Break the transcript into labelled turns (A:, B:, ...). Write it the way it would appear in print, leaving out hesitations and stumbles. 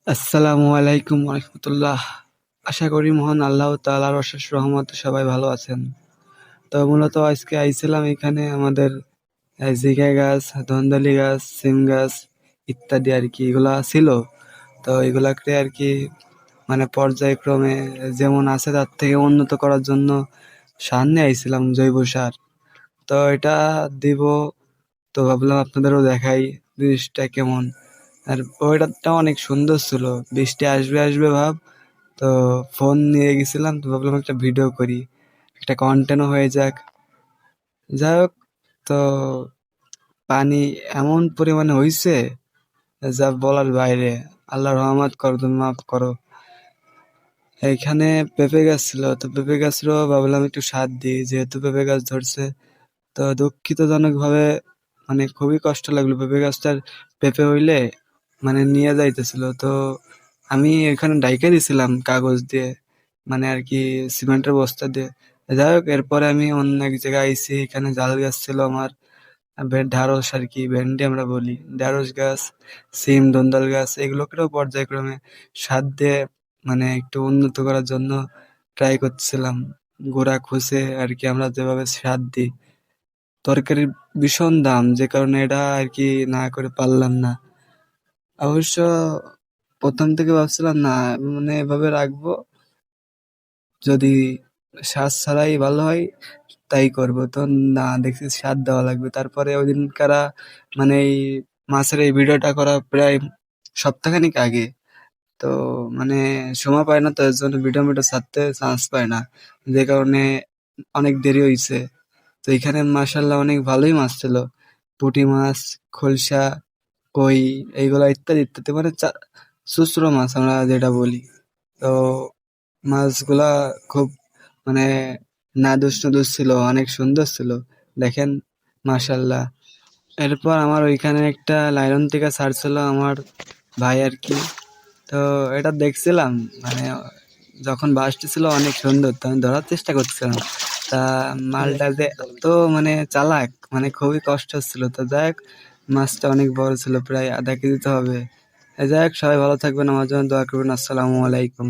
A: আসসালামু আলাইকুম রহমতুল্লাহ। আশা করি মহান আল্লাহ তাআলার অশেষ রহমতে সবাই ভালো আছেন। তো মূলত আজকে আইছিলাম এখানে আমাদের জিঘা গাছ, ধন্দালি গাছ, সিম গাছ ইত্যাদি আর কি এগুলা ছিল। তো এগুলাকে আর কি মানে পর্যায়ক্রমে যেমন আছে তার থেকে উন্নত করার জন্য সার নিয়ে আইছিলাম, জৈব সার। তো এটা দিব, তো ভাবলাম আপনাদেরও দেখাই জিনিসটা কেমন। আর ওয়েদারটা অনেক সুন্দর ছিল, বৃষ্টি আসবে আসবে ভাব। তো ফোন নিয়ে গেছিলাম, তো ভাবলাম একটা ভিডিও করি, একটা কন্টেন্টও হয়ে যাক। যাই হোক, তো পানি এমন পরিমাণে হইছে যা বলার বাইরে। আল্লাহ রহমত করো, তুমি মাফ করো। এইখানে পেঁপে গাছ ছিল, তো পেঁপে গাছেরও ভাবলাম একটু সার দিই, যেহেতু পেঁপে গাছ ধরছে। তো দুঃখিতজনক ভাবে মানে খুবই কষ্ট লাগলো, পেঁপে গাছটার পেঁপে হইলে মানে নিয়ে যাইতেছিল। তো আমি এখানে ডাইকা দিছিলাম কাগজ দিয়ে, মানে আর কি সিমেন্টের বস্তা দিয়ে। যাই হোক, এরপরে আমি অন্য এক জায়গায় আইছি, এখানে জাল গাছ ছিল আমার, ঢ্যাঁড়স আর কি, ভেন্ডি আমরা বলি, ঢ্যাঁড়স গাছ, সিম, দন্দাল গাছ, এগুলোকেও পর্যায়ক্রমে সার দিয়ে মানে একটু উন্নত করার জন্য ট্রাই করছিলাম। গোড়া খুঁজে আর কি আমরা যেভাবে সার দিই, তরকারির ভীষণ দাম, যে কারণে এটা আর কি না করে পারলাম না। অবশ্য প্রথম থেকে ভাবছিলাম না মানে এভাবে রাখবো, যদি সার ছাড়াই ভালো হয় তাই করব। তো না, দেখছি সার দেওয়া লাগবে। তারপরে ওই দিন কারা মানে এই মাছের এই ভিডিওটা করা প্রায় সপ্তাহখানিক আগে। তো মানে সময় পায় না, তো এর জন্য ভিডিও মিডিও ছাড়তে চান্স পায় না, যে কারণে অনেক দেরি হইছে। তো এখানে মাশাল্লাহ অনেক ভালোই মাছ ছিল, পুঁটি মাছ, খলসা, কই, এইগুলা ইত্যাদি ইত্যাদি, মানে চুচরো মাছ আমরা যেটা বলি। তো মাছগুলা খুব মানে নাদুস নুদুস ছিল, অনেক সুন্দর ছিল, দেখেন মাশাল্লাহ। এরপর আমার ওইখানে একটা লাইলন টিকা ছাড়ছিল আমার ভাই আর কি। তো এটা দেখছিলাম, মানে যখন বাসটি ছিল অনেক সুন্দর, তো আমি ধরার চেষ্টা করছিলাম। তা মালটা যে এত মানে চালাক, মানে খুবই কষ্ট হচ্ছিল। তো যাই হোক, মাছটা অনেক বড় ছিল, প্রায় আধা কেজি তো হবে। যাই হোক, সবাই ভালো থাকবেন, আমার জন্য দোয়া করবেন। আসসালামু আলাইকুম।